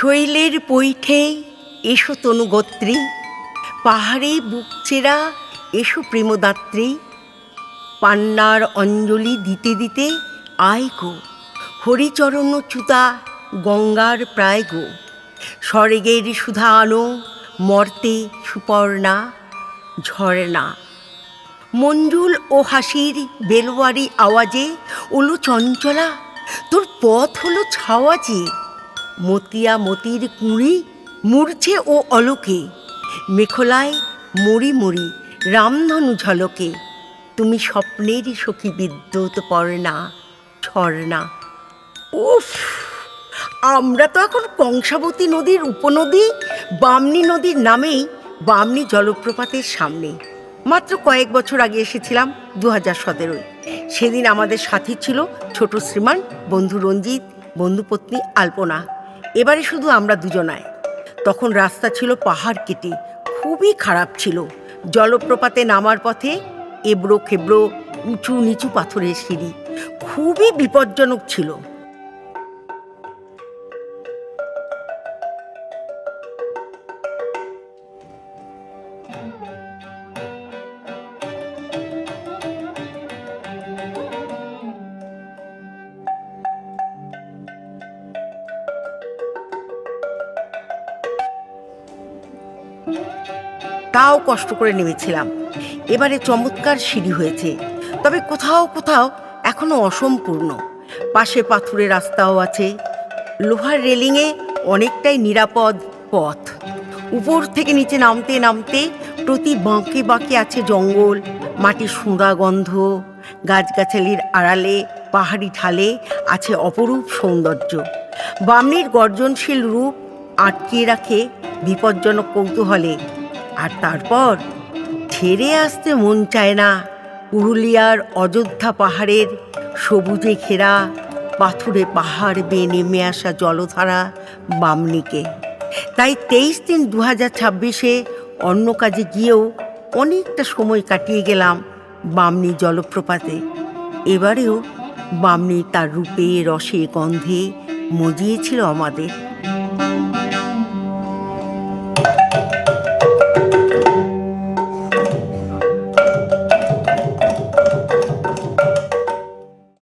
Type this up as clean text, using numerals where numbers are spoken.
শৈলের পৈঠে এসো তনুগোত্রী, পাহাড়ে বুক চেরা এসো প্রেমদাত্রী। পান্নার অঞ্জলি দিতে দিতে আয় গো, হরিচরণ চ্যুতা গঙ্গার প্রায় গো। স্বর্গের সুধা আনো মর্তে সুপর্ণা ঝর্ণা। মঞ্জুল ও হাসির বেলওয়ারি আওয়াজে ওলো চঞ্চলা, তোর পথ হলো ছাওয়াজে। মতিয়া মতির কুঁড়ি মূর্ছে ও অলোকে, মেখলায় মরি মরি রামধনু ঝলকে। তুমি স্বপ্নেরই সখী বিদ্যুৎ পর্ণা ঝর্ণা। উফ, আমরা তো এখন কংসাবতী নদীর উপনদী বামনী নদীর নামেই বামনী জলপ্রপাতের সামনে। মাত্র কয়েক বছর আগে এসেছিলাম, 2017। সেদিন আমাদের সাথী ছিল ছোট শ্রীমান, বন্ধু রঞ্জিত, বন্ধুপত্নী আলপনা। এবারে শুধু আমরা দুজনায়। তখন রাস্তা ছিল পাহাড় কেটে, খুবই খারাপ ছিল। জলপ্রপাতে নামার পথে এবড়ো খেবড়ো উঁচু নিচু পাথরের সিঁড়ি, খুবই বিপজ্জনক ছিল। তাও কষ্ট করে নেমেছিলাম। এবারে চমৎকার সিঁড়ি হয়েছে, তবে কোথাও কোথাও এখনো অসম্পূর্ণ। পাশে পাথুরে রাস্তাও আছে, লোহার রেলিংয়ে অনেকটাই নিরাপদ পথ। উপর থেকে নিচে নামতে নামতে প্রতি বাঁকে বাঁকে আছে জঙ্গল, মাটির সোঁড়া গন্ধ। গাছগাছালির আড়ালে পাহাড়ি ঢালে আছে অপরূপ সৌন্দর্য। বামনীর গর্জনশীল রূপ আটকিয়ে রাখে বিপজ্জনক কৌতূহলে। আর তারপর ছেড়ে আসতে মন চায় না পুরুলিয়ার অযোধ্যা পাহাড়ের সবুজে ঘেরা পাথুরে পাহাড় বেয়ে নেমে আসা জলধারা বামনীকে। তাই 23 দিন 2026-এ অন্য কাজে গিয়েও অনেকটা সময় কাটিয়ে গেলাম বামনী জলপ্রপাতে। এবারেও বামনী তার রূপে রসে গন্ধে মজিয়েছিল আমাদের।